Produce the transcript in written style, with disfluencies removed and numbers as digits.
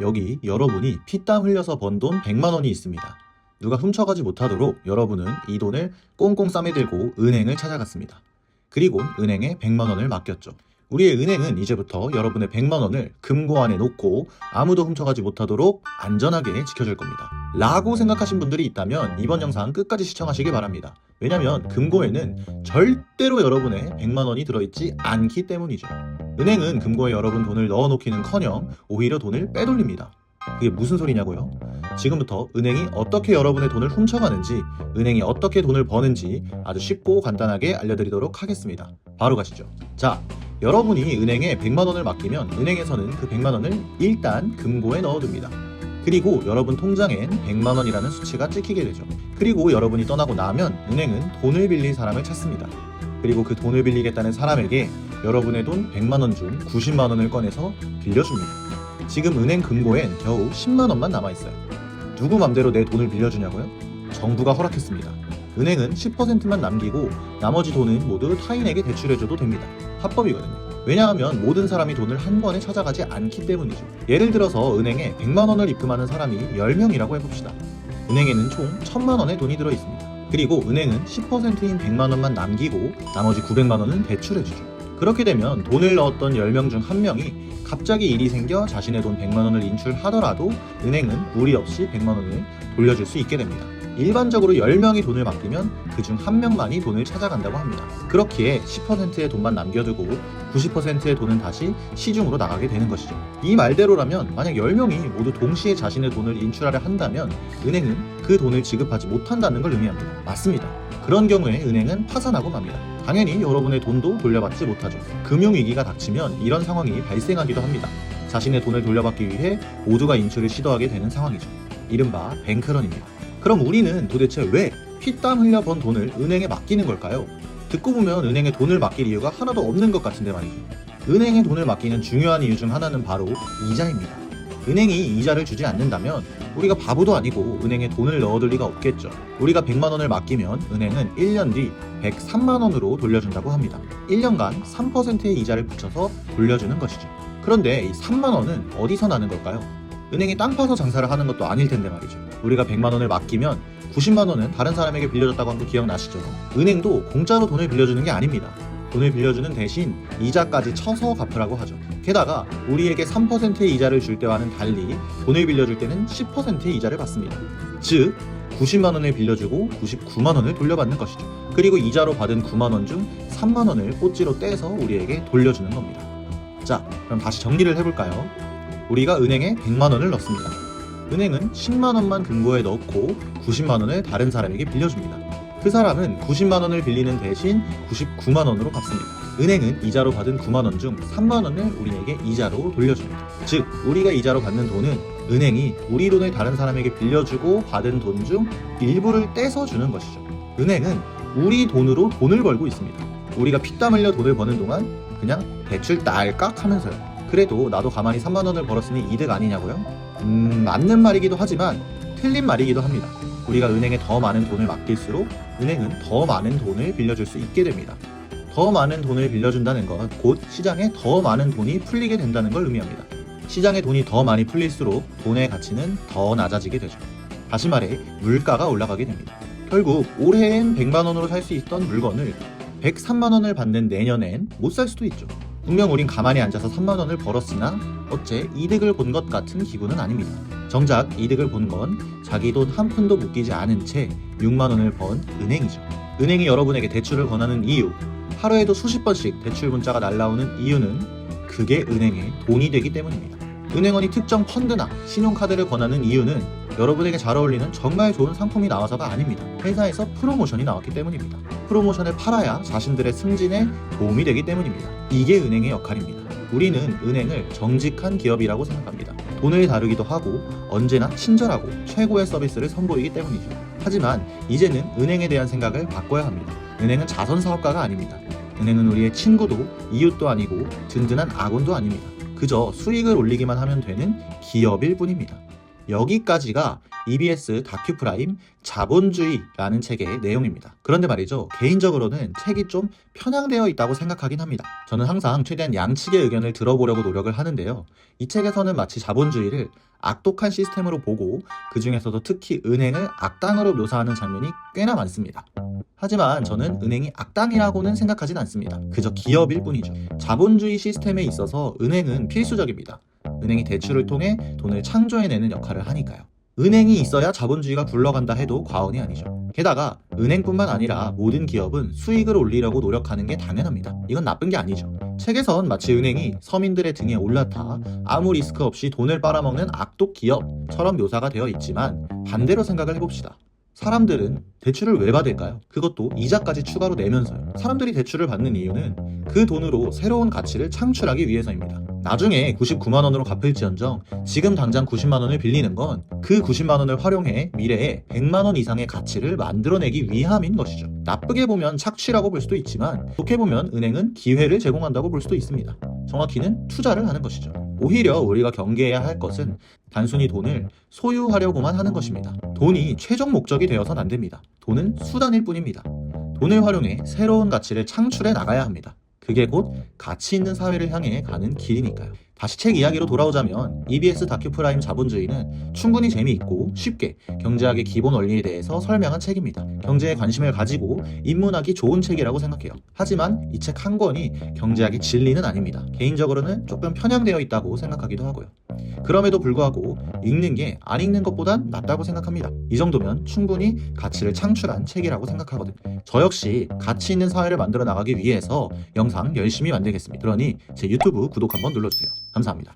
여기 여러분이 피땀 흘려서 번 돈 100만 원이 있습니다. 누가 훔쳐가지 못하도록 여러분은 이 돈을 꽁꽁 싸매들고 은행을 찾아갔습니다. 그리고 은행에 100만 원을 맡겼죠. 우리의 은행은 이제부터 여러분의 100만 원을 금고 안에 놓고 아무도 훔쳐가지 못하도록 안전하게 지켜줄 겁니다. 라고 생각하신 분들이 있다면 이번 영상 끝까지 시청하시기 바랍니다. 왜냐면 금고에는 절대로 여러분의 100만 원이 들어있지 않기 때문이죠. 은행은 금고에 여러분 돈을 넣어놓기는커녕 오히려 돈을 빼돌립니다. 그게 무슨 소리냐고요? 지금부터 은행이 어떻게 여러분의 돈을 훔쳐가는지, 은행이 어떻게 돈을 버는지 아주 쉽고 간단하게 알려드리도록 하겠습니다. 바로 가시죠. 자, 여러분이 은행에 100만 원을 맡기면 은행에서는 그 100만 원을 일단 금고에 넣어둡니다. 그리고 여러분 통장엔 100만 원이라는 수치가 찍히게 되죠. 그리고 여러분이 떠나고 나면 은행은 돈을 빌릴 사람을 찾습니다. 그리고 그 돈을 빌리겠다는 사람에게 여러분의 돈 100만 원 중 90만 원을 꺼내서 빌려줍니다. 지금 은행 금고엔 겨우 10만 원만 남아있어요. 누구 맘대로 내 돈을 빌려주냐고요? 정부가 허락했습니다. 은행은 10%만 남기고 나머지 돈은 모두 타인에게 대출해줘도 됩니다. 합법이거든요. 왜냐하면 모든 사람이 돈을 한 번에 찾아가지 않기 때문이죠. 예를 들어서 은행에 100만 원을 입금하는 사람이 10명이라고 해봅시다. 은행에는 총 1000만 원의 돈이 들어있습니다. 그리고 은행은 10%인 100만 원만 남기고 나머지 900만 원은 대출해주죠. 그렇게 되면 돈을 넣었던 10명 중 1명이 갑자기 일이 생겨 자신의 돈 100만 원을 인출하더라도 은행은 무리 없이 100만 원을 돌려줄 수 있게 됩니다. 일반적으로 10명이 돈을 맡기면 그중 1명만이 돈을 찾아간다고 합니다. 그렇기에 10%의 돈만 남겨두고 90%의 돈은 다시 시중으로 나가게 되는 것이죠. 이 말대로라면 만약 10명이 모두 동시에 자신의 돈을 인출하려 한다면 은행은 그 돈을 지급하지 못한다는 걸 의미합니다. 맞습니다. 그런 경우에 은행은 파산하고 맙니다. 당연히 여러분의 돈도 돌려받지 못하죠. 금융위기가 닥치면 이런 상황이 발생하기도 합니다. 자신의 돈을 돌려받기 위해 모두가 인출을 시도하게 되는 상황이죠. 이른바 뱅크런입니다. 그럼 우리는 도대체 왜 피땀 흘려 번 돈을 은행에 맡기는 걸까요? 듣고 보면 은행에 돈을 맡길 이유가 하나도 없는 것 같은데 말이죠. 은행에 돈을 맡기는 중요한 이유 중 하나는 바로 이자입니다. 은행이 이자를 주지 않는다면 우리가 바보도 아니고 은행에 돈을 넣어둘 리가 없겠죠. 우리가 100만 원을 맡기면 은행은 1년 뒤 103만 원으로 돌려준다고 합니다. 1년간 3%의 이자를 붙여서 돌려주는 것이죠. 그런데 이 3만 원은 어디서 나는 걸까요? 은행이 땅 파서 장사를 하는 것도 아닐 텐데 말이죠. 우리가 100만 원을 맡기면 90만 원은 다른 사람에게 빌려줬다고 한 거 기억나시죠? 은행도 공짜로 돈을 빌려주는 게 아닙니다. 돈을 빌려주는 대신 이자까지 쳐서 갚으라고 하죠. 게다가 우리에게 3%의 이자를 줄 때와는 달리 돈을 빌려줄 때는 10%의 이자를 받습니다. 즉 90만 원을 빌려주고 99만 원을 돌려받는 것이죠. 그리고 이자로 받은 9만 원 중 3만 원을 꼬치로 떼서 우리에게 돌려주는 겁니다. 자, 그럼 다시 정리를 해볼까요? 우리가 은행에 100만 원을 넣습니다. 은행은 10만 원만 금고에 넣고 90만 원을 다른 사람에게 빌려줍니다. 그 사람은 90만 원을 빌리는 대신 99만 원으로 갚습니다. 은행은 이자로 받은 9만 원 중 3만 원을 우리에게 이자로 돌려줍니다. 즉, 우리가 이자로 받는 돈은 은행이 우리 돈을 다른 사람에게 빌려주고 받은 돈 중 일부를 떼서 주는 것이죠. 은행은 우리 돈으로 돈을 벌고 있습니다. 우리가 피땀 흘려 돈을 버는 동안 그냥 대출 딸깍 하면서요. 그래도 나도 가만히 3만 원을 벌었으니 이득 아니냐고요? 맞는 말이기도 하지만 틀린 말이기도 합니다. 우리가 은행에 더 많은 돈을 맡길수록 은행은 더 많은 돈을 빌려줄 수 있게 됩니다. 더 많은 돈을 빌려준다는 것, 곧 시장에 더 많은 돈이 풀리게 된다는 걸 의미합니다. 시장에 돈이 더 많이 풀릴수록 돈의 가치는 더 낮아지게 되죠. 다시 말해 물가가 올라가게 됩니다. 결국 올해엔 100만 원으로 살 수 있던 물건을 103만 원을 받는 내년엔 못 살 수도 있죠. 분명 우린 가만히 앉아서 3만 원을 벌었으나 어째 이득을 본 것 같은 기분은 아닙니다. 정작 이득을 본 건 자기 돈 한 푼도 묶이지 않은 채 6만 원을 번 은행이죠. 은행이 여러분에게 대출을 권하는 이유, 하루에도 수십 번씩 대출 문자가 날라오는 이유는 그게 은행의 돈이 되기 때문입니다. 은행원이 특정 펀드나 신용카드를 권하는 이유는 여러분에게 잘 어울리는 정말 좋은 상품이 나와서가 아닙니다. 회사에서 프로모션이 나왔기 때문입니다. 프로모션을 팔아야 자신들의 승진에 도움이 되기 때문입니다. 이게 은행의 역할입니다. 우리는 은행을 정직한 기업이라고 생각합니다. 돈을 다루기도 하고 언제나 친절하고 최고의 서비스를 선보이기 때문이죠. 하지만 이제는 은행에 대한 생각을 바꿔야 합니다. 은행은 자선사업가가 아닙니다. 은행은 우리의 친구도 이웃도 아니고 든든한 아군도 아닙니다. 그저 수익을 올리기만 하면 되는 기업일 뿐입니다. 여기까지가 EBS 다큐프라임 자본주의라는 책의 내용입니다. 그런데 말이죠, 개인적으로는 책이 좀 편향되어 있다고 생각하긴 합니다. 저는 항상 최대한 양측의 의견을 들어보려고 노력을 하는데요. 이 책에서는 마치 자본주의를 악독한 시스템으로 보고 그 중에서도 특히 은행을 악당으로 묘사하는 장면이 꽤나 많습니다. 하지만 저는 은행이 악당이라고는 생각하진 않습니다. 그저 기업일 뿐이죠. 자본주의 시스템에 있어서 은행은 필수적입니다. 은행이 대출을 통해 돈을 창조해내는 역할을 하니까요. 은행이 있어야 자본주의가 굴러간다 해도 과언이 아니죠. 게다가 은행뿐만 아니라 모든 기업은 수익을 올리려고 노력하는 게 당연합니다. 이건 나쁜 게 아니죠. 책에선 마치 은행이 서민들의 등에 올라타 아무 리스크 없이 돈을 빨아먹는 악독 기업처럼 묘사가 되어 있지만 반대로 생각을 해봅시다. 사람들은 대출을 왜 받을까요? 그것도 이자까지 추가로 내면서요. 사람들이 대출을 받는 이유는 그 돈으로 새로운 가치를 창출하기 위해서입니다. 나중에 99만 원으로 갚을지언정 지금 당장 90만 원을 빌리는 건 그 90만 원을 활용해 미래에 100만 원 이상의 가치를 만들어내기 위함인 것이죠. 나쁘게 보면 착취라고 볼 수도 있지만 좋게 보면 은행은 기회를 제공한다고 볼 수도 있습니다. 정확히는 투자를 하는 것이죠. 오히려 우리가 경계해야 할 것은 단순히 돈을 소유하려고만 하는 것입니다. 돈이 최종 목적이 되어선 안 됩니다. 돈은 수단일 뿐입니다. 돈을 활용해 새로운 가치를 창출해 나가야 합니다. 그게 곧 가치 있는 사회를 향해 가는 길이니까요. 다시 책 이야기로 돌아오자면 EBS 다큐프라임 자본주의는 충분히 재미있고 쉽게 경제학의 기본 원리에 대해서 설명한 책입니다. 경제에 관심을 가지고 입문하기 좋은 책이라고 생각해요. 하지만 이 책 한 권이 경제학의 진리는 아닙니다. 개인적으로는 조금 편향되어 있다고 생각하기도 하고요. 그럼에도 불구하고 읽는 게 안 읽는 것보단 낫다고 생각합니다. 이 정도면 충분히 가치를 창출한 책이라고 생각하거든요. 저 역시 가치 있는 사회를 만들어 나가기 위해서 영상 열심히 만들겠습니다. 그러니 제 유튜브 구독 한번 눌러주세요. 감사합니다.